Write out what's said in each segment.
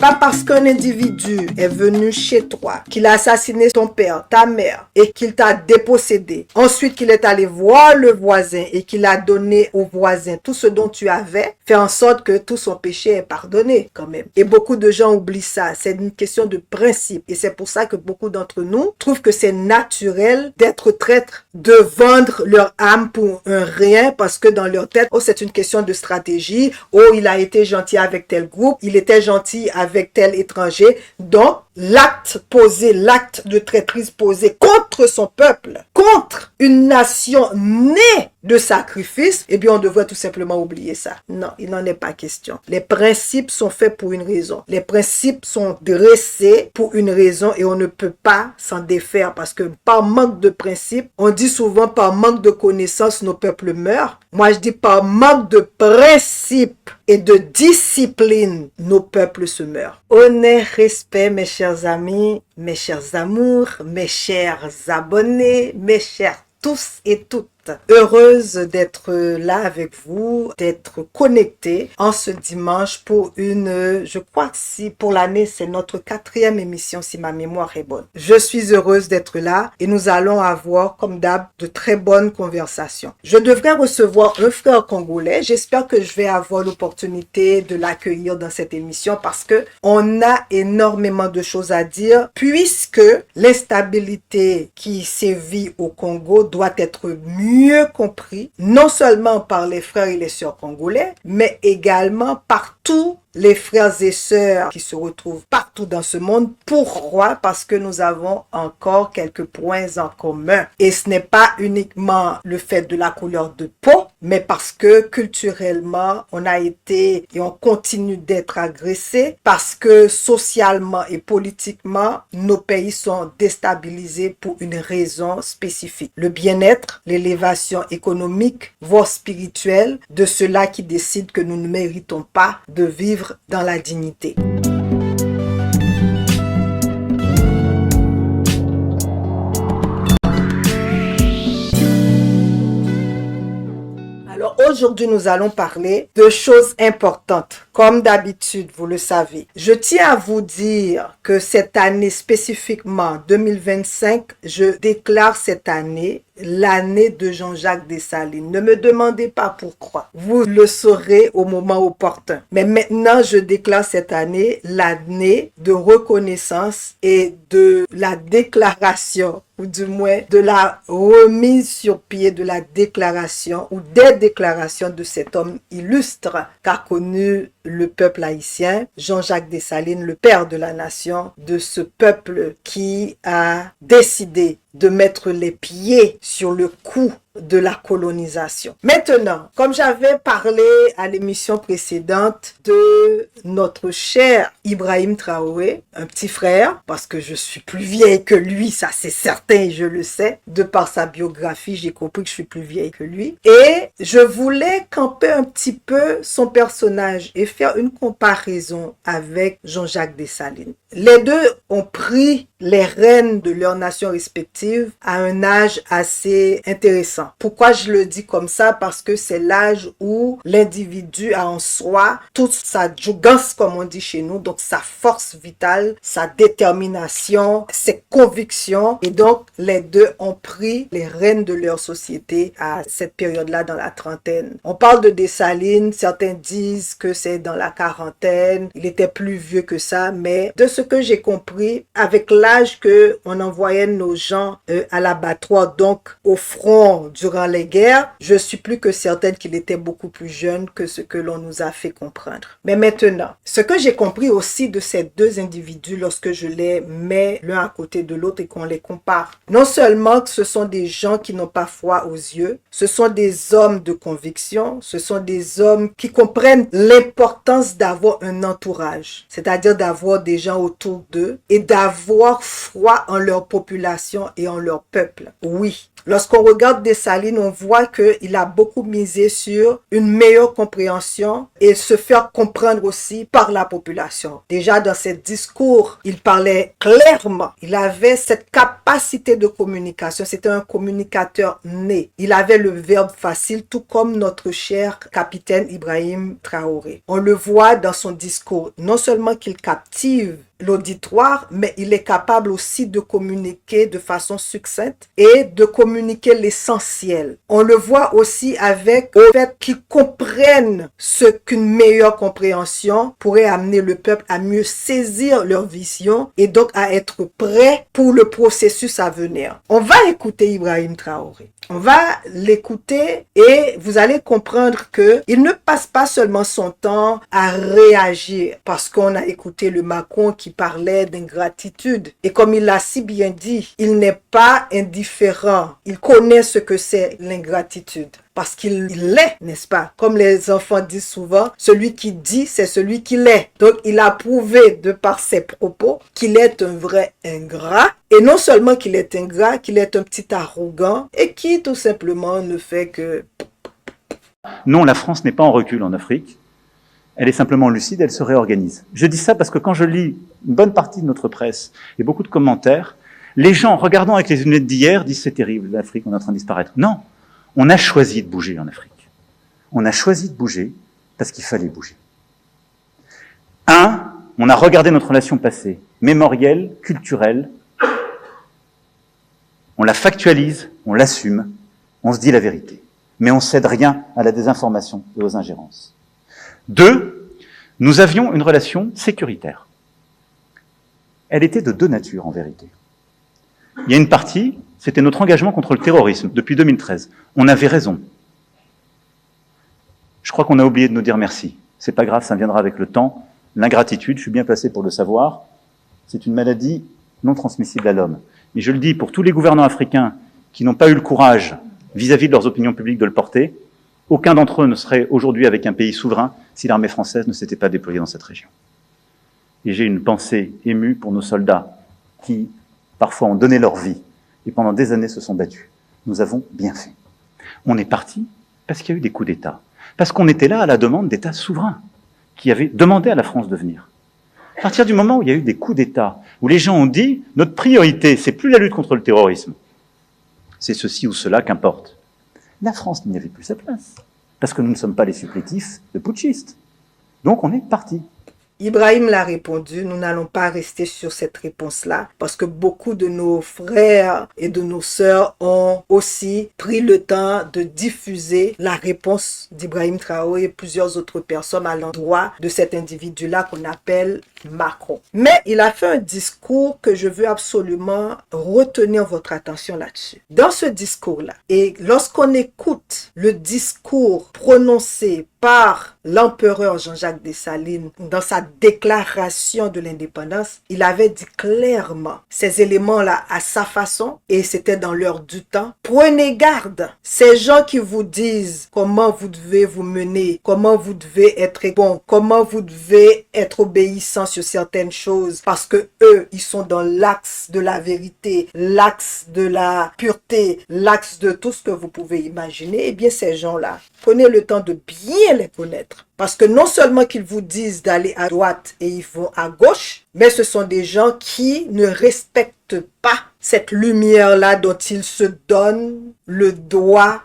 pas parce qu'un individu est venu chez toi, qu'il a assassiné ton père, ta mère, et qu'il t'a dépossédé. Ensuite, qu'il est allé voir le voisin et qu'il a donné au voisin tout ce dont tu avais, fait en sorte que tout son péché est pardonné quand même. Et beaucoup de gens oublient ça. C'est une question de principe. Et c'est pour ça que beaucoup d'entre nous trouvent que c'est naturel d'être traître, de vendre leur âme pour un rien parce que dans leur tête, oh, c'est une question de stratégie. Oh, il a été gentil avec tel groupe, il était gentil avec tel étranger. Donc, l'acte posé, l'acte de traîtrise posé contre son peuple, contre une nation née de sacrifice, eh bien, on devrait tout simplement oublier ça. Non, il n'en est pas question. Les principes sont faits pour une raison. Les principes sont dressés pour une raison et on ne peut pas s'en défaire parce que par manque de principes, on dit souvent par manque de connaissances, nos peuples meurent. Moi, je dis par manque de principes et de discipline, nos peuples se meurent. Honneur, respect, mes chers amis, mes chers amours, mes chers abonnés, mes chers tous et toutes. Heureuse d'être là avec vous, d'être connectée en ce dimanche pour je crois que si pour l'année, c'est notre 4e émission si ma mémoire est bonne. Je suis heureuse d'être là et nous allons avoir, comme d'hab, de très bonnes conversations. Je devrais recevoir un frère congolais. J'espère que je vais avoir l'opportunité de l'accueillir dans cette émission parce que on a énormément de choses à dire puisque l'instabilité qui sévit au Congo doit être mieux compris, non seulement par les frères et les sœurs congolais, mais également par tous les frères et sœurs qui se retrouvent partout dans ce monde. Pourquoi? Parce que nous avons encore quelques points en commun. Et ce n'est pas uniquement le fait de la couleur de peau, mais parce que culturellement, on a été et on continue d'être agressés, parce que socialement et politiquement, nos pays sont déstabilisés pour une raison spécifique. Le bien-être, l'élévation économique, voire spirituelle de ceux-là qui décident que nous ne méritons pas de vivre dans la dignité. Alors aujourd'hui, nous allons parler de choses importantes. Comme d'habitude, vous le savez. Je tiens à vous dire que cette année spécifiquement, 2025, je déclare cette année l'année de Jean-Jacques Dessalines. Ne me demandez pas pourquoi. Vous le saurez au moment opportun. Mais maintenant, je déclare cette année l'année de reconnaissance et de la déclaration, ou du moins de la remise sur pied de la déclaration ou des déclarations de cet homme illustre qu'a connu le peuple haïtien, Jean-Jacques Dessalines, le père de la nation, de ce peuple qui a décidé de mettre les pieds sur le cou de la colonisation. Maintenant, comme j'avais parlé à l'émission précédente de notre cher Ibrahim Traoré, un petit frère, parce que je suis plus vieille que lui, ça c'est certain et je le sais, de par sa biographie, j'ai compris que je suis plus vieille que lui, et je voulais camper un petit peu son personnage et faire une comparaison avec Jean-Jacques Dessalines. Les deux ont pris les rênes de leurs nations respectives à un âge assez intéressant. Pourquoi je le dis comme ça? Parce que c'est l'âge où l'individu a en soi toute sa jougance, comme on dit chez nous, donc sa force vitale, sa détermination, ses convictions. Et donc, les deux ont pris les rênes de leur société à cette période-là dans la trentaine. On parle de Dessalines, certains disent que c'est dans la quarantaine, il était plus vieux que ça, mais de ce que j'ai compris, avec l'âge que on envoyait nos gens à l'abattoir, donc au front durant les guerres, je suis plus que certaine qu'il était beaucoup plus jeune que ce que l'on nous a fait comprendre. Mais maintenant, ce que j'ai compris aussi de ces deux individus lorsque je les mets l'un à côté de l'autre et qu'on les compare, non seulement que ce sont des gens qui n'ont pas foi aux yeux, ce sont des hommes de conviction, ce sont des hommes qui comprennent l'importance d'avoir un entourage, c'est-à-dire d'avoir des gens autour d'eux et d'avoir avoir foi en leur population et en leur peuple. Oui. Lorsqu'on regarde Dessalines, on voit qu'il a beaucoup misé sur une meilleure compréhension et se faire comprendre aussi par la population. Déjà dans ses discours, il parlait clairement. Il avait cette capacité de communication. C'était un communicateur né. Il avait le verbe facile, tout comme notre cher capitaine Ibrahim Traoré. On le voit dans son discours. Non seulement qu'il captive l'auditoire, mais il est capable aussi de communiquer de façon succincte et de communiquer l'essentiel. On le voit aussi avec le fait qu'ils comprennent ce qu'une meilleure compréhension pourrait amener le peuple à mieux saisir leur vision et donc à être prêt pour le processus à venir. On va écouter Ibrahim Traoré. On va l'écouter et vous allez comprendre que il ne passe pas seulement son temps à réagir parce qu'on a écouté le Macron qui parlait d'ingratitude. Et comme il l'a si bien dit, il n'est pas indifférent. Il connaît ce que c'est l'ingratitude. Parce qu'il l'est, n'est-ce pas? Comme les enfants disent souvent, celui qui dit, c'est celui qui l'est. Donc, il a prouvé de par ses propos qu'il est un vrai ingrat. Et non seulement qu'il est ingrat, qu'il est un petit arrogant et qui tout simplement ne fait que... Non, la France n'est pas en recul en Afrique. Elle est simplement lucide, elle se réorganise. Je dis ça parce que quand je lis une bonne partie de notre presse et beaucoup de commentaires, les gens, regardant avec les lunettes d'hier, disent c'est terrible, l'Afrique, on est en train de disparaître. Non, on a choisi de bouger en Afrique. On a choisi de bouger parce qu'il fallait bouger. On a regardé notre relation passée, mémorielle, culturelle, on la factualise, on l'assume, on se dit la vérité. Mais on ne cède rien à la désinformation et aux ingérences. 2, nous avions une relation sécuritaire. Elle était de deux natures, en vérité. Il y a une partie, c'était notre engagement contre le terrorisme, depuis 2013. On avait raison. Je crois qu'on a oublié de nous dire merci. C'est pas grave, ça viendra avec le temps. L'ingratitude, je suis bien placé pour le savoir, c'est une maladie non transmissible à l'homme. Et je le dis pour tous les gouvernants africains qui n'ont pas eu le courage, vis-à-vis de leurs opinions publiques, de le porter, aucun d'entre eux ne serait aujourd'hui avec un pays souverain si l'armée française ne s'était pas déployée dans cette région. Et j'ai une pensée émue pour nos soldats qui, parfois, ont donné leur vie et pendant des années se sont battus. Nous avons bien fait. On est parti parce qu'il y a eu des coups d'État. Parce qu'on était là à la demande d'États souverains qui avaient demandé à la France de venir. À partir du moment où il y a eu des coups d'État, où les gens ont dit « notre priorité, c'est plus la lutte contre le terrorisme, c'est ceci ou cela, qu'importe », la France n'y avait plus sa place, parce que nous ne sommes pas les supplétifs de putschistes. Donc on est parti. Ibrahim l'a répondu, nous n'allons pas rester sur cette réponse-là parce que beaucoup de nos frères et de nos sœurs ont aussi pris le temps de diffuser la réponse d'Ibrahim Traoré et plusieurs autres personnes à l'endroit de cet individu-là qu'on appelle Macron. Mais il a fait un discours que je veux absolument retenir votre attention là-dessus. Dans ce discours-là, et lorsqu'on écoute le discours prononcé par l'empereur Jean-Jacques Dessalines dans sa déclaration de l'indépendance, il avait dit clairement ces éléments-là à sa façon et c'était dans l'heure du temps. Prenez garde, ces gens qui vous disent comment vous devez vous mener, comment vous devez être bon, comment vous devez être obéissant sur certaines choses parce que eux, ils sont dans l'axe de la vérité, l'axe de la pureté, l'axe de tout ce que vous pouvez imaginer. Eh bien, ces gens-là, prenez le temps de bien les connaître. Parce que non seulement qu'ils vous disent d'aller à droite et ils vont à gauche, mais ce sont des gens qui ne respectent pas cette lumière-là dont ils se donnent le droit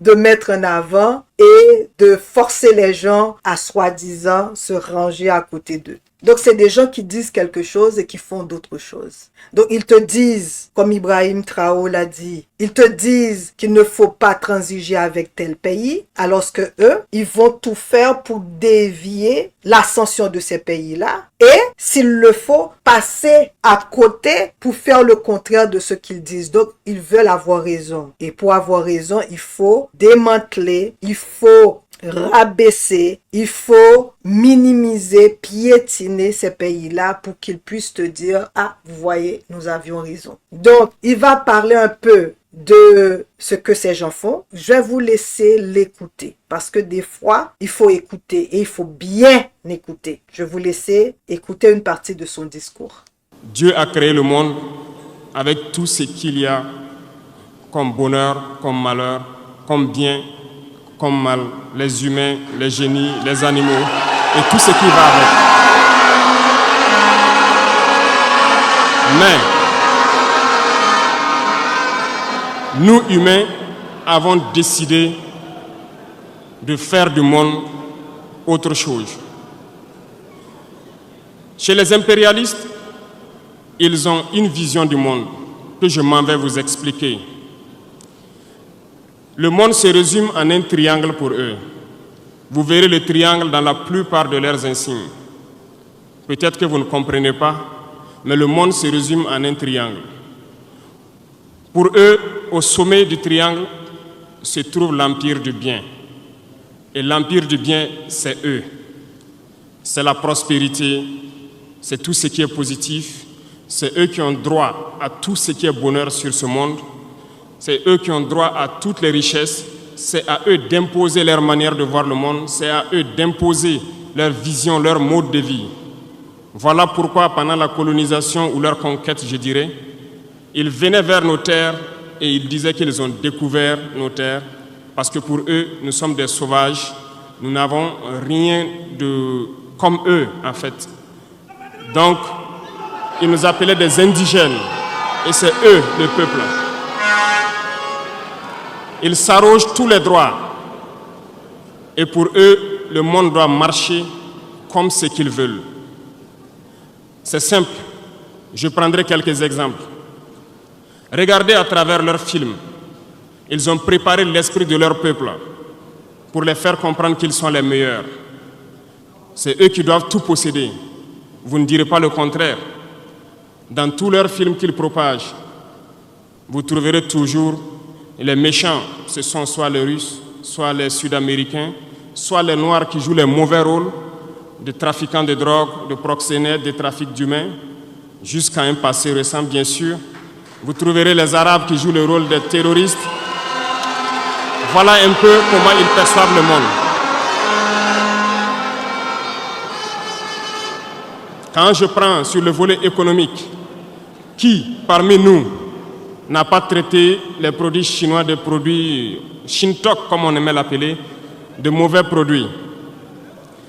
de mettre en avant et de forcer les gens à soi-disant se ranger à côté d'eux. Donc, c'est des gens qui disent quelque chose et qui font d'autres choses. Donc, ils te disent, comme Ibrahim Traoré l'a dit, ils te disent qu'il ne faut pas transiger avec tel pays, alors que eux, ils vont tout faire pour dévier l'ascension de ces pays-là et, s'il le faut, passer à côté pour faire le contraire de ce qu'ils disent. Donc, ils veulent avoir raison. Et pour avoir raison, il faut démanteler, il faut rabaisser, il faut minimiser, piétiner ces pays-là pour qu'ils puissent te dire « Ah, vous voyez, nous avions raison ». Donc, il va parler un peu de ce que ces gens font. Je vais vous laisser l'écouter parce que des fois, il faut écouter et il faut bien écouter. Je vais vous laisser écouter une partie de son discours. Dieu a créé le monde avec tout ce qu'il y a comme bonheur, comme malheur, comme bien, comme mal, les humains, les génies, les animaux et tout ce qui va avec. Mais nous, humains, avons décidé de faire du monde autre chose. Chez les impérialistes, ils ont une vision du monde que je m'en vais vous expliquer. Le monde se résume en un triangle pour eux. Vous verrez le triangle dans la plupart de leurs insignes. Peut-être que vous ne comprenez pas, mais le monde se résume en un triangle. Pour eux, au sommet du triangle se trouve l'empire du bien. Et l'empire du bien, c'est eux. C'est la prospérité, c'est tout ce qui est positif. C'est eux qui ont droit à tout ce qui est bonheur sur ce monde. C'est eux qui ont droit à toutes les richesses. C'est à eux d'imposer leur manière de voir le monde. C'est à eux d'imposer leur vision, leur mode de vie. Voilà pourquoi pendant la colonisation ou leur conquête, je dirais, ils venaient vers nos terres et ils disaient qu'ils ont découvert nos terres parce que pour eux, nous sommes des sauvages. Nous n'avons rien de comme eux, en fait. Donc, ils nous appelaient des indigènes et c'est eux, le peuple. Ils s'arrogent tous les droits et pour eux, le monde doit marcher comme ce qu'ils veulent. C'est simple, je prendrai quelques exemples. Regardez à travers leurs films, ils ont préparé l'esprit de leur peuple pour les faire comprendre qu'ils sont les meilleurs. C'est eux qui doivent tout posséder. Vous ne direz pas le contraire. Dans tous leurs films qu'ils propagent, vous trouverez toujours les méchants. Ce sont soit les Russes, soit les Sud-Américains, soit les Noirs qui jouent les mauvais rôles de trafiquants de drogue, de proxénètes, de trafic d'humains, jusqu'à un passé récent, bien sûr. Vous trouverez les Arabes qui jouent le rôle des terroristes. Voilà un peu comment ils perçoivent le monde. Quand je prends sur le volet économique, qui parmi nous n'a pas traité les produits chinois de produits Shintok, comme on aimait l'appeler, de mauvais produits?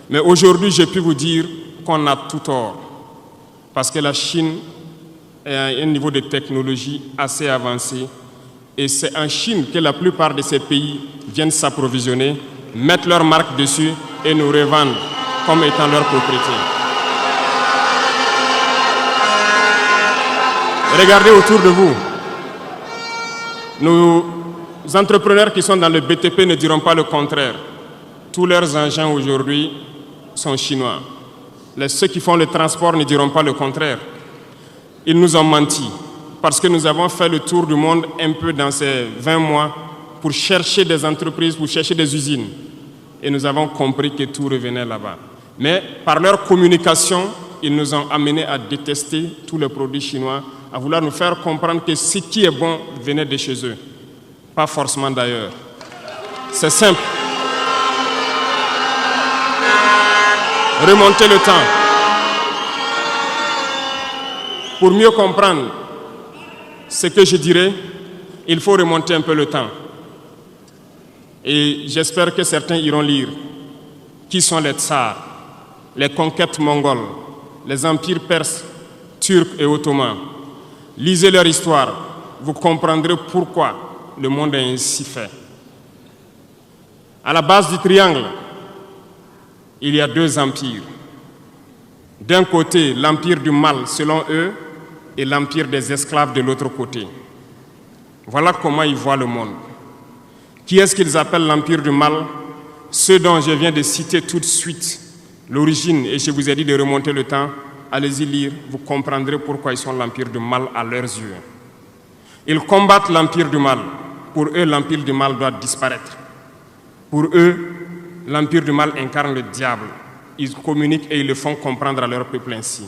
Mais aujourd'hui, je peux vous dire qu'on a tout tort. Parce que la Chine est à un niveau de technologie assez avancé. Et c'est en Chine que la plupart de ces pays viennent s'approvisionner, mettent leur marque dessus et nous revendent comme étant leur propriété. Regardez autour de vous. Nos entrepreneurs qui sont dans le BTP ne diront pas le contraire. Tous leurs engins aujourd'hui sont chinois. Ceux qui font le transport ne diront pas le contraire. Ils nous ont menti parce que nous avons fait le tour du monde un peu dans ces 20 mois pour chercher des entreprises, pour chercher des usines. Et nous avons compris que tout revenait là-bas. Mais par leur communication, ils nous ont amenés à détester tous les produits chinois, à vouloir nous faire comprendre que ce qui est bon venait de chez eux, pas forcément d'ailleurs. C'est simple. Remonter le temps. Pour mieux comprendre ce que je dirais, il faut remonter un peu le temps. Et j'espère que certains iront lire qui sont les tsars, les conquêtes mongoles, les empires perses, turcs et ottomans. Lisez leur histoire, vous comprendrez pourquoi le monde est ainsi fait. À la base du triangle, il y a deux empires. D'un côté, l'empire du mal, selon eux, et l'empire des esclaves de l'autre côté. Voilà comment ils voient le monde. Qui est-ce qu'ils appellent l'empire du mal? Ceux dont je viens de citer tout de suite l'origine, et je vous ai dit de remonter le temps. Allez-y lire, vous comprendrez pourquoi ils sont l'empire du mal à leurs yeux. Ils combattent l'empire du mal. Pour eux, l'empire du mal doit disparaître. Pour eux, l'empire du mal incarne le diable. Ils communiquent et ils le font comprendre à leur peuple ainsi.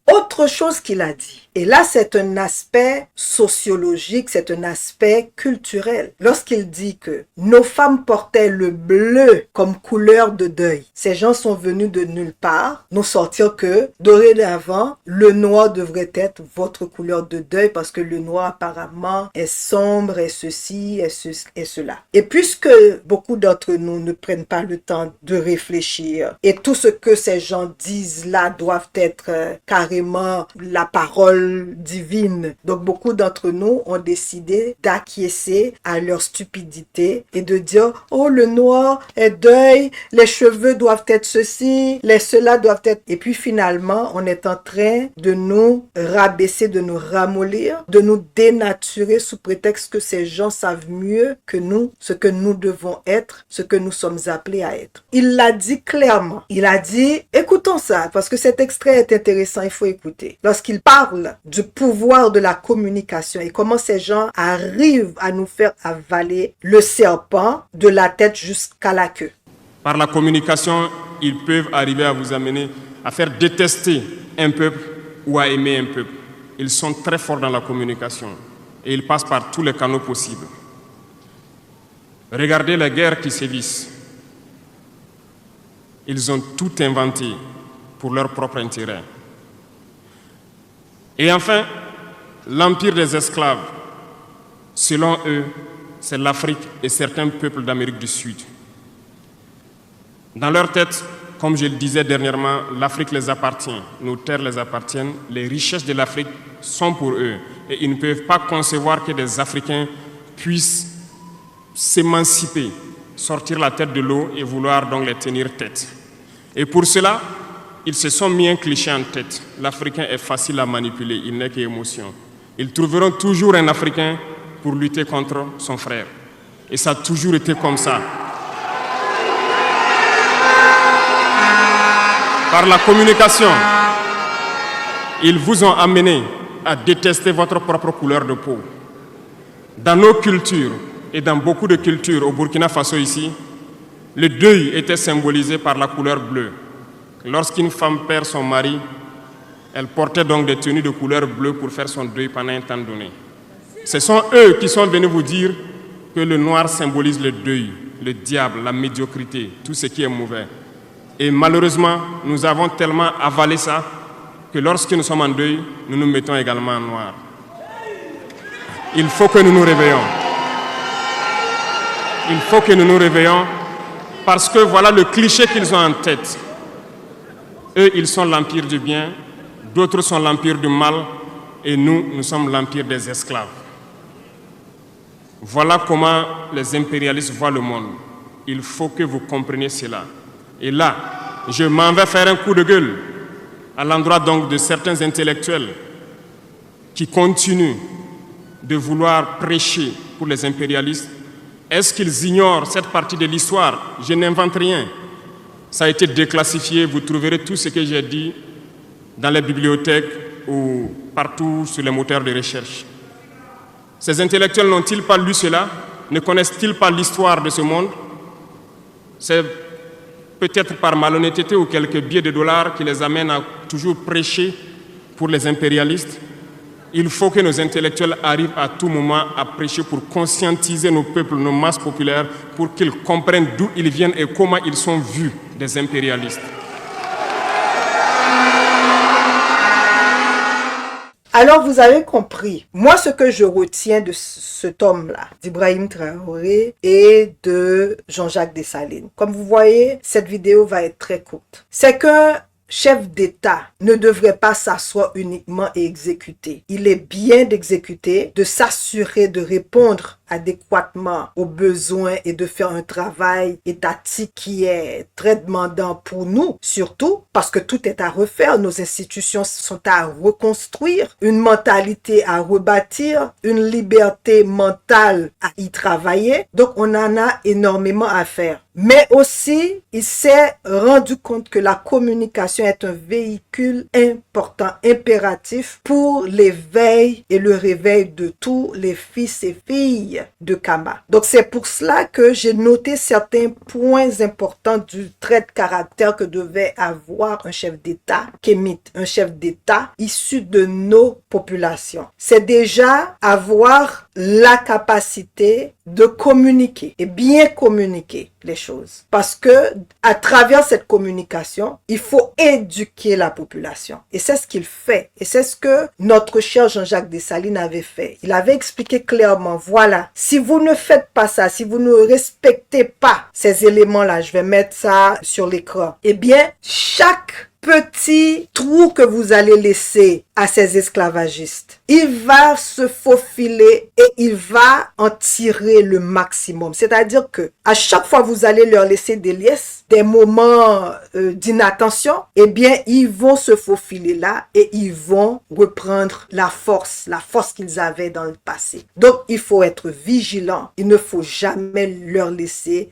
Autre Autre chose qu'il a dit, et là c'est un aspect sociologique, c'est un aspect culturel. Lorsqu'il dit que nos femmes portaient le bleu comme couleur de deuil, ces gens sont venus de nulle part nous sortir que dorénavant, le noir devrait être votre couleur de deuil parce que le noir apparemment est sombre, est ceci, est cela. Et puisque beaucoup d'entre nous ne prennent pas le temps de réfléchir et tout ce que ces gens disent là doivent être carrément la parole divine. Donc beaucoup d'entre nous ont décidé d'acquiescer à leur stupidité et de dire « Oh, le noir est deuil, les cheveux doivent être ceci, les cela doivent être... » Et puis finalement, on est en train de nous rabaisser, de nous ramollir, de nous dénaturer sous prétexte que ces gens savent mieux que nous ce que nous devons être, ce que nous sommes appelés à être. Il l'a dit clairement. Il a dit, écoutons ça, parce que cet extrait est intéressant, il faut écouter. Lorsqu'il parle du pouvoir de la communication et comment ces gens arrivent à nous faire avaler le serpent de la tête jusqu'à la queue. Par la communication, ils peuvent arriver à vous amener à faire détester un peuple ou à aimer un peuple. Ils sont très forts dans la communication et ils passent par tous les canaux possibles. Regardez les guerres qui sévissent. Ils ont tout inventé pour leur propre intérêt. Et enfin, l'empire des esclaves, selon eux, c'est l'Afrique et certains peuples d'Amérique du Sud. Dans leur tête, comme je le disais dernièrement, l'Afrique les appartient, nos terres les appartiennent, les richesses de l'Afrique sont pour eux. Et ils ne peuvent pas concevoir que des Africains puissent s'émanciper, sortir la tête de l'eau et vouloir donc les tenir tête. Et pour cela, ils se sont mis un cliché en tête. L'Africain est facile à manipuler, il n'est qu'émotion. Ils trouveront toujours un Africain pour lutter contre son frère. Et ça a toujours été comme ça. Par la communication, ils vous ont amené à détester votre propre couleur de peau. Dans nos cultures et dans beaucoup de cultures au Burkina Faso ici, le deuil était symbolisé par la couleur bleue. Lorsqu'une femme perd son mari, elle portait donc des tenues de couleur bleue pour faire son deuil pendant un temps donné. Ce sont eux qui sont venus vous dire que le noir symbolise le deuil, le diable, la médiocrité, tout ce qui est mauvais. Et malheureusement, nous avons tellement avalé ça que lorsque nous sommes en deuil, nous nous mettons également en noir. Il faut que nous nous réveillons. Il faut que nous nous réveillons parce que voilà le cliché qu'ils ont en tête. Eux, ils sont l'empire du bien, d'autres sont l'empire du mal et nous sommes l'empire des esclaves. Voilà comment les impérialistes voient le monde. Il faut que vous compreniez cela. Et là, je m'en vais faire un coup de gueule à l'endroit donc de certains intellectuels qui continuent de vouloir prêcher pour les impérialistes. Est-ce qu'ils ignorent cette partie de l'histoire? Je n'invente rien. Ça a été déclassifié. Vous trouverez tout ce que j'ai dit dans les bibliothèques ou partout sur les moteurs de recherche. Ces intellectuels n'ont-ils pas lu cela? Ne connaissent-ils pas l'histoire de ce monde? C'est peut-être par malhonnêteté ou quelques billets de dollars qui les amènent à toujours prêcher pour les impérialistes. Il faut que nos intellectuels arrivent à tout moment à prêcher pour conscientiser nos peuples, nos masses populaires, pour qu'ils comprennent d'où ils viennent et comment ils sont vus des impérialistes. Alors, vous avez compris. Moi, ce que je retiens de cet homme-là, d'Ibrahim Traoré et de Jean-Jacques Dessalines, comme vous voyez, cette vidéo va être très courte. C'est que chef d'État ne devrait pas s'asseoir uniquement et exécuter. Il est bien d'exécuter, de s'assurer de répondre adéquatement aux besoins et de faire un travail étatique qui est très demandant pour nous, surtout parce que tout est à refaire, nos institutions sont à reconstruire, une mentalité à rebâtir, une liberté mentale à y travailler. Donc on en a énormément à faire. Mais aussi, il s'est rendu compte que la communication est un véhicule important, impératif pour l'éveil et le réveil de tous les fils et filles fille de Kama. Donc c'est pour cela que j'ai noté certains points importants du trait de caractère que devait avoir un chef d'État kémite, un chef d'État issu de nos populations. C'est déjà avoir la capacité de communiquer et bien communiquer les choses. Parce que à travers cette communication, il faut éduquer la population. Et c'est ce qu'il fait. Et c'est ce que notre cher Jean-Jacques Dessalines avait fait. Il avait expliqué clairement, voilà, si vous ne faites pas ça, si vous ne respectez pas ces éléments-là, je vais mettre ça sur l'écran, eh bien, chaque petit trou que vous allez laisser à ces esclavagistes, il va se faufiler et il va en tirer le maximum. C'est-à-dire que à chaque fois vous allez leur laisser des liesses, des moments d'inattention, eh bien, ils vont se faufiler là et ils vont reprendre la force qu'ils avaient dans le passé. Donc, il faut être vigilant. Il ne faut jamais leur laisser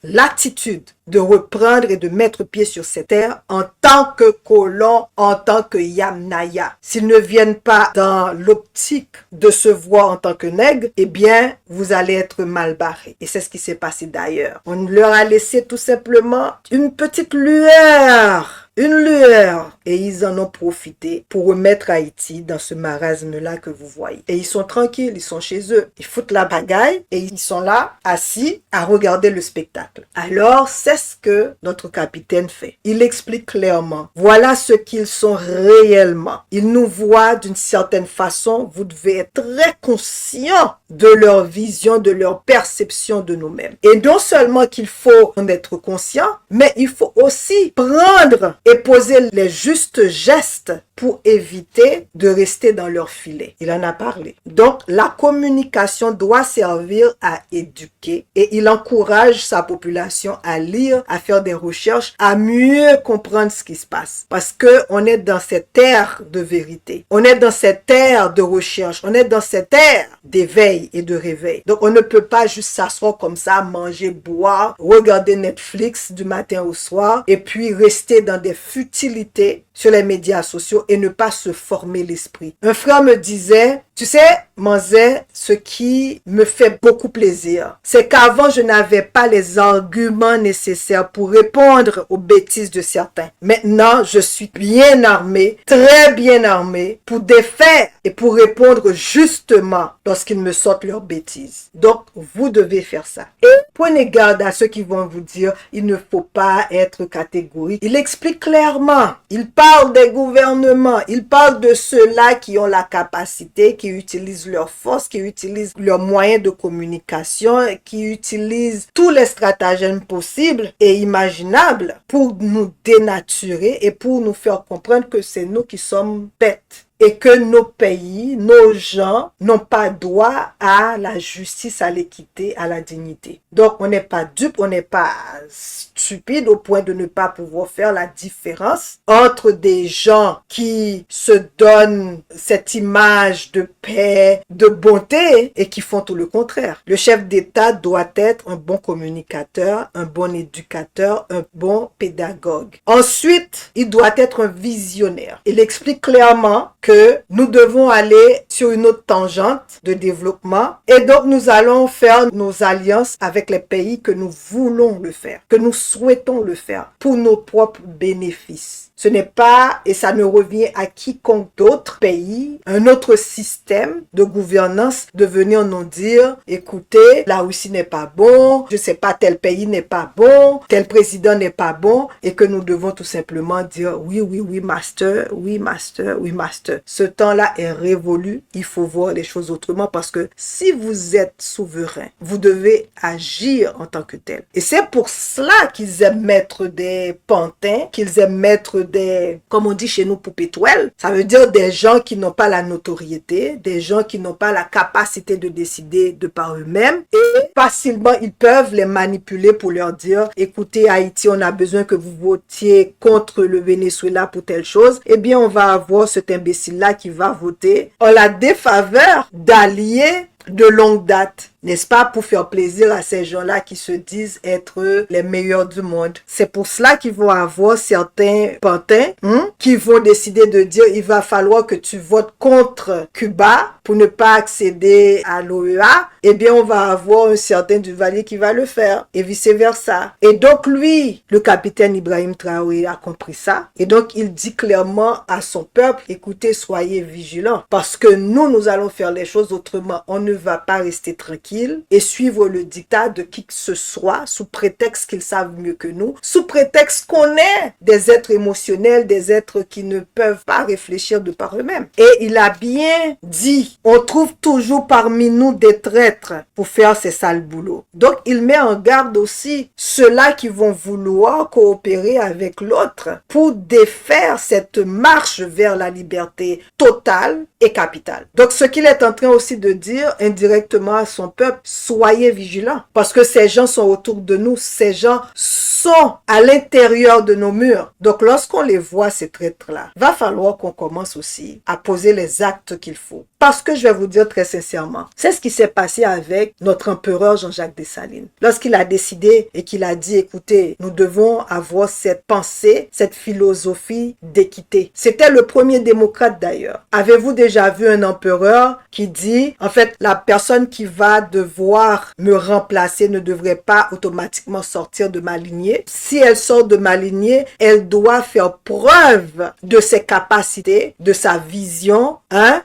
l'attitude de reprendre et de mettre pied sur cette terre en tant que colons, en tant que Yamnaya. S'ils ne viennent pas dans l'optique de se voir en tant que nègres, eh bien, vous allez être mal barrés. Et c'est ce qui s'est passé d'ailleurs. On leur a laissé tout simplement une petite lueur. Une lueur. Et ils en ont profité pour remettre Haïti dans ce marasme-là que vous voyez. Et ils sont tranquilles, ils sont chez eux. Ils foutent la bagaille et ils sont là, assis, à regarder le spectacle. Alors, c'est ce que notre capitaine fait. Il explique clairement. Voilà ce qu'ils sont réellement. Ils nous voient d'une certaine façon. Vous devez être très conscient de leur vision, de leur perception de nous-mêmes. Et non seulement qu'il faut en être conscient, mais il faut aussi prendre et poser les justes gestes pour éviter de rester dans leur filet. Il en a parlé. Donc, la communication doit servir à éduquer et il encourage sa population à lire, à faire des recherches, à mieux comprendre ce qui se passe. Parce que on est dans cette ère de vérité. On est dans cette ère de recherche. On est dans cette ère d'éveil et de réveil. Donc, on ne peut pas juste s'asseoir comme ça, manger, boire, regarder Netflix du matin au soir et puis rester dans des futilités sur les médias sociaux et ne pas se former l'esprit. Un frère me disait, tu sais, Manzé, ce qui me fait beaucoup plaisir, c'est qu'avant, je n'avais pas les arguments nécessaires pour répondre aux bêtises de certains. Maintenant, je suis bien armé, très bien armé, pour défaire et pour répondre justement lorsqu'ils me sortent leurs bêtises. Donc, vous devez faire ça. Et prenez garde à ceux qui vont vous dire, il ne faut pas être catégorique. Il explique clairement, il parle des gouvernements, il parle de ceux-là qui ont la capacité, qui utilisent leur force, qui utilisent leurs moyens de communication, qui utilisent tous les stratagèmes possibles et imaginables pour nous dénaturer et pour nous faire comprendre que c'est nous qui sommes bêtes. Et que nos pays, nos gens n'ont pas droit à la justice, à l'équité, à la dignité. Donc, on n'est pas dupe, on n'est pas stupide au point de ne pas pouvoir faire la différence entre des gens qui se donnent cette image de paix, de bonté et qui font tout le contraire. Le chef d'État doit être un bon communicateur, un bon éducateur, un bon pédagogue. Ensuite, il doit être un visionnaire. Il explique clairement que nous devons aller sur une autre tangente de développement et donc nous allons faire nos alliances avec les pays que nous voulons le faire, que nous souhaitons le faire pour nos propres bénéfices. Ce n'est pas, et ça ne revient à quiconque d'autre pays, un autre système de gouvernance de venir nous dire, écoutez, la Russie n'est pas bon, je sais pas, tel pays n'est pas bon, tel président n'est pas bon, et que nous devons tout simplement dire, oui, oui, oui, master, oui, master, oui, master. Ce temps-là est révolu, il faut voir les choses autrement parce que si vous êtes souverain, vous devez agir en tant que tel. Et c'est pour cela qu'ils aiment mettre des pantins, qu'ils aiment mettre des, comme on dit chez nous, poupétoiles. Ça veut dire des gens qui n'ont pas la notoriété, des gens qui n'ont pas la capacité de décider de par eux-mêmes et facilement ils peuvent les manipuler pour leur dire, écoutez Haïti, on a besoin que vous votiez contre le Venezuela pour telle chose. Eh bien, on va avoir cet imbécile-là qui va voter en la défaveur d'alliés de longue date. n'est-ce pas, pour faire plaisir à ces gens-là qui se disent être les meilleurs du monde. C'est pour cela qu'ils vont avoir certains pantins qui vont décider de dire il va falloir que tu votes contre Cuba pour ne pas accéder à l'OEA. Eh bien, on va avoir un certain Duvalier qui va le faire et vice-versa. Et donc, lui, le capitaine Ibrahim Traoré a compris ça. Et donc, il dit clairement à son peuple, écoutez, soyez vigilants parce que nous allons faire les choses autrement. On ne va pas rester tranquille et suivre le dictat de qui que ce soit sous prétexte qu'ils savent mieux que nous, sous prétexte qu'on est des êtres émotionnels, des êtres qui ne peuvent pas réfléchir de par eux-mêmes. Et il a bien dit, on trouve toujours parmi nous des traîtres pour faire ces sales boulots. Donc, il met en garde aussi ceux-là qui vont vouloir coopérer avec l'autre pour défaire cette marche vers la liberté totale et capitale. Donc, ce qu'il est en train aussi de dire indirectement à son peuple, soyez vigilants parce que ces gens sont autour de nous, ces gens sont à l'intérieur de nos murs. Donc, lorsqu'on les voit, ces traîtres-là, va falloir qu'on commence aussi à poser les actes qu'il faut. Parce que je vais vous dire très sincèrement, c'est ce qui s'est passé avec notre empereur Jean-Jacques Dessalines. Lorsqu'il a décidé et qu'il a dit, écoutez, nous devons avoir cette pensée, cette philosophie d'équité. C'était le premier démocrate d'ailleurs. Avez-vous déjà vu un empereur qui dit, en fait, la personne qui va devoir me remplacer ne devrait pas automatiquement sortir de ma lignée. Si elle sort de ma lignée, elle doit faire preuve de ses capacités, de sa vision,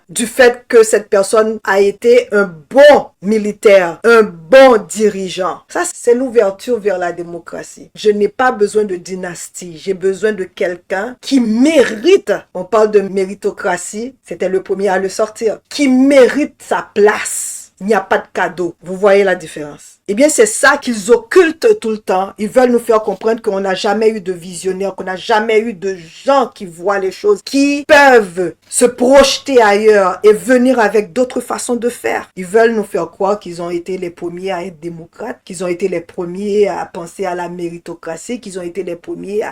du fait que cette personne a été un bon militaire, un bon dirigeant. Ça, c'est l'ouverture vers la démocratie. Je n'ai pas besoin de dynastie. J'ai besoin de quelqu'un qui mérite, on parle de méritocratie, c'était le premier à le sortir, qui mérite sa place. Il n'y a pas de cadeau. Vous voyez la différence? Eh bien, c'est ça qu'ils occultent tout le temps. Ils veulent nous faire comprendre qu'on n'a jamais eu de visionnaires, qu'on n'a jamais eu de gens qui voient les choses, qui peuvent se projeter ailleurs et venir avec d'autres façons de faire. Ils veulent nous faire croire qu'ils ont été les premiers à être démocrates, qu'ils ont été les premiers à penser à la méritocratie, qu'ils ont été les premiers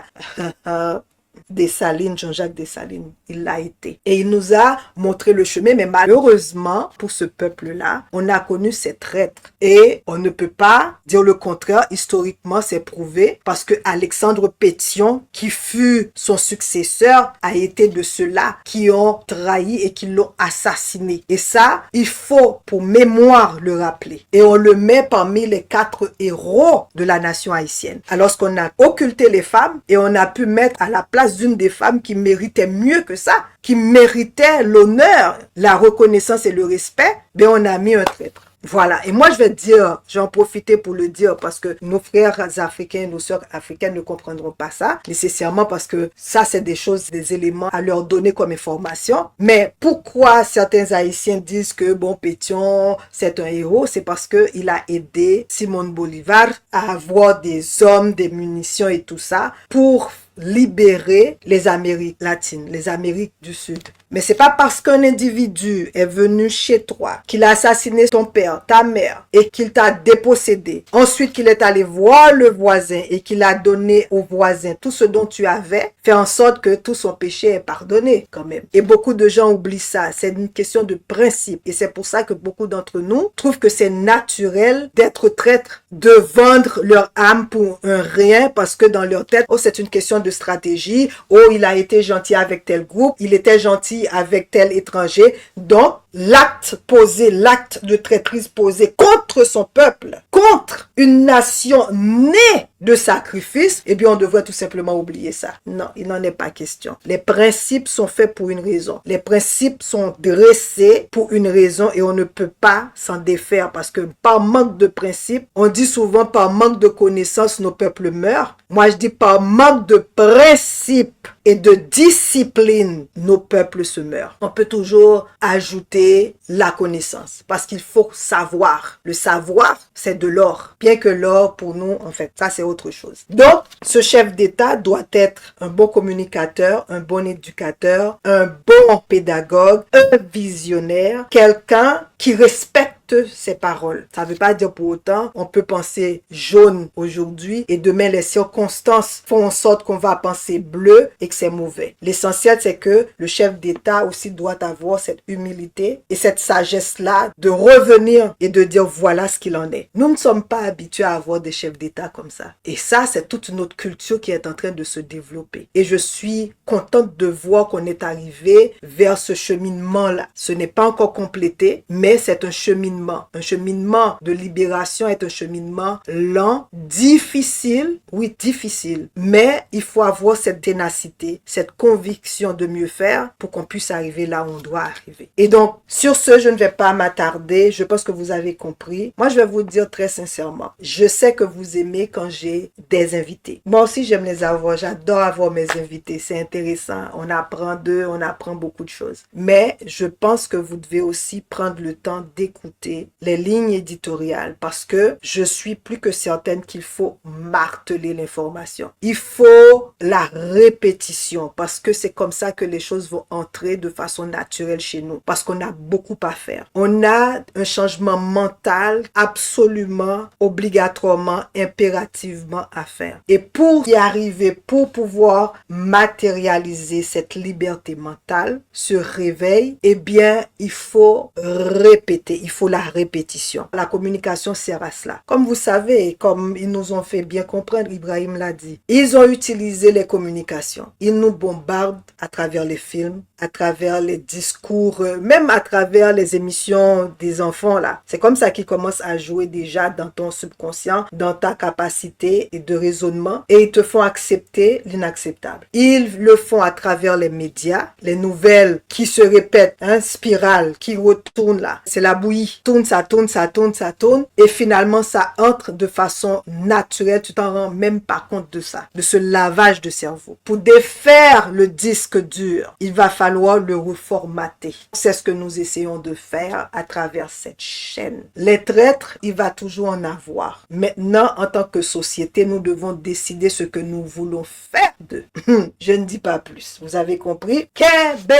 à... Dessalines, Jean-Jacques Dessalines, il l'a été. Et il nous a montré le chemin, mais malheureusement, pour ce peuple-là, on a connu ces traîtres. Et on ne peut pas dire le contraire, historiquement, c'est prouvé, parce que Alexandre Pétion, qui fut son successeur, a été de ceux-là qui ont trahi et qui l'ont assassiné. Et ça, il faut, pour mémoire, le rappeler. Et on le met parmi les 4 héros de la nation haïtienne. Alors qu'on a occulté les femmes et on a pu mettre à la place d'une des femmes qui méritait mieux que ça, qui méritait l'honneur, la reconnaissance et le respect, ben on a mis un traître. Voilà. Et moi, je vais dire, j'en profiter pour le dire parce que nos frères africains, nos sœurs africaines ne comprendront pas ça nécessairement parce que ça, c'est des choses, des éléments à leur donner comme information. Mais pourquoi certains Haïtiens disent que, bon, Pétion, c'est un héros? C'est parce que il a aidé Simon Bolivar à avoir des hommes, des munitions et tout ça pour libérer les Amériques latines, les Amériques du Sud. Mais c'est pas parce qu'un individu est venu chez toi, qu'il a assassiné ton père, ta mère, et qu'il t'a dépossédé. Ensuite, qu'il est allé voir le voisin et qu'il a donné au voisin tout ce dont tu avais, fait en sorte que tout son péché est pardonné quand même. Et beaucoup de gens oublient ça. C'est une question de principe. Et c'est pour ça que beaucoup d'entre nous trouvent que c'est naturel d'être traître, de vendre leur âme pour un rien parce que dans leur tête, oh, c'est une question de stratégie. Oh, il a été gentil avec tel groupe. Il était gentil avec tel étranger. Donc, l'acte posé, l'acte de traîtrise posé contre son peuple, contre une nation née de sacrifice, eh bien, on devrait tout simplement oublier ça. Non, il n'en est pas question. Les principes sont faits pour une raison. Les principes sont dressés pour une raison et on ne peut pas s'en défaire parce que par manque de principes, on dit souvent par manque de connaissances, nos peuples meurent. Moi, je dis par manque de principes et de discipline, nos peuples se meurent. On peut toujours ajouter la connaissance parce qu'il faut savoir. Le savoir, c'est de l'or. Bien que l'or, pour nous, en fait, ça c'est autre chose. Donc, ce chef d'État doit être un bon communicateur, un bon éducateur, un bon pédagogue, un visionnaire, quelqu'un qui respecte toutes ces paroles. Ça ne veut pas dire pour autant on peut penser jaune aujourd'hui et demain les circonstances font en sorte qu'on va penser bleu et que c'est mauvais. L'essentiel, c'est que le chef d'État aussi doit avoir cette humilité et cette sagesse-là de revenir et de dire voilà ce qu'il en est. Nous ne sommes pas habitués à avoir des chefs d'État comme ça. Et ça, c'est toute une autre culture qui est en train de se développer. Et je suis contente de voir qu'on est arrivé vers ce cheminement-là. Ce n'est pas encore complété, mais c'est un cheminement. Un cheminement de libération est un cheminement lent, difficile, oui, difficile. Mais il faut avoir cette ténacité, cette conviction de mieux faire pour qu'on puisse arriver là où on doit arriver. Et donc, sur ce, je ne vais pas m'attarder. Je pense que vous avez compris. Moi, je vais vous dire très sincèrement, je sais que vous aimez quand j'ai des invités. Moi aussi, j'aime les avoir. J'adore avoir mes invités. C'est intéressant. On apprend d'eux, on apprend beaucoup de choses. Mais je pense que vous devez aussi prendre le temps d'écouter les lignes éditoriales parce que je suis plus que certaine qu'il faut marteler l'information. Il faut la répétition parce que c'est comme ça que les choses vont entrer de façon naturelle chez nous parce qu'on a beaucoup à faire. On a un changement mental absolument, obligatoirement, impérativement à faire. Et pour y arriver, pour pouvoir matérialiser cette liberté mentale, ce réveil, eh bien, il faut répéter, il faut la répétition. La communication sert à cela. Comme vous savez, comme ils nous ont fait bien comprendre, Ibrahim l'a dit, ils ont utilisé les communications. Ils nous bombardent à travers les films, à travers les discours, même à travers les émissions des enfants là. C'est comme ça qu'ils commencent à jouer déjà dans ton subconscient, dans ta capacité de raisonnement et ils te font accepter l'inacceptable. Ils le font à travers les médias, les nouvelles qui se répètent, spirale qui retourne là. C'est la bouillie. Tourne, ça tourne, ça tourne, ça tourne et finalement ça entre de façon naturelle. Tu t'en rends même pas compte de ça, de ce lavage de cerveau. Pour défaire le disque dur, il va falloir le reformater. C'est ce que nous essayons de faire à travers cette chaîne. Les traîtres, il va toujours en avoir. Maintenant, en tant que société, nous devons décider ce que nous voulons faire d'eux. Je ne dis pas plus. Vous avez compris? Kembe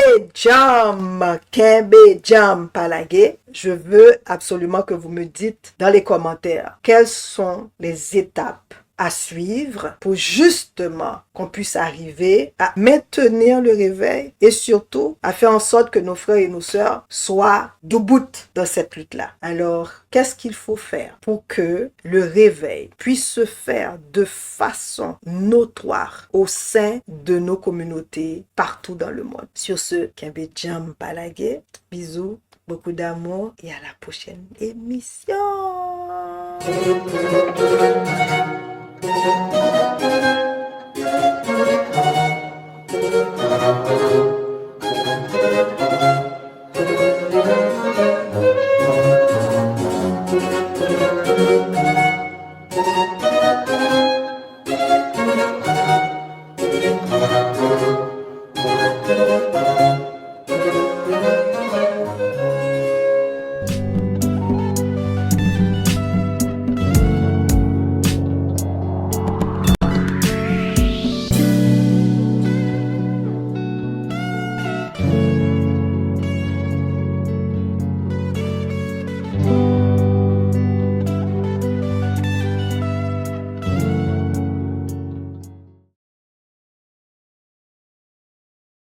Jam Palagé. Je veux absolument que vous me dites dans les commentaires quelles sont les étapes à suivre pour justement qu'on puisse arriver à maintenir le réveil et surtout à faire en sorte que nos frères et nos sœurs soient debout dans cette lutte-là. Alors, qu'est-ce qu'il faut faire pour que le réveil puisse se faire de façon notoire au sein de nos communautés partout dans le monde? Sur ce, Kembe Jam Palagé, bisous, beaucoup d'amour et à la prochaine émission. Thank you.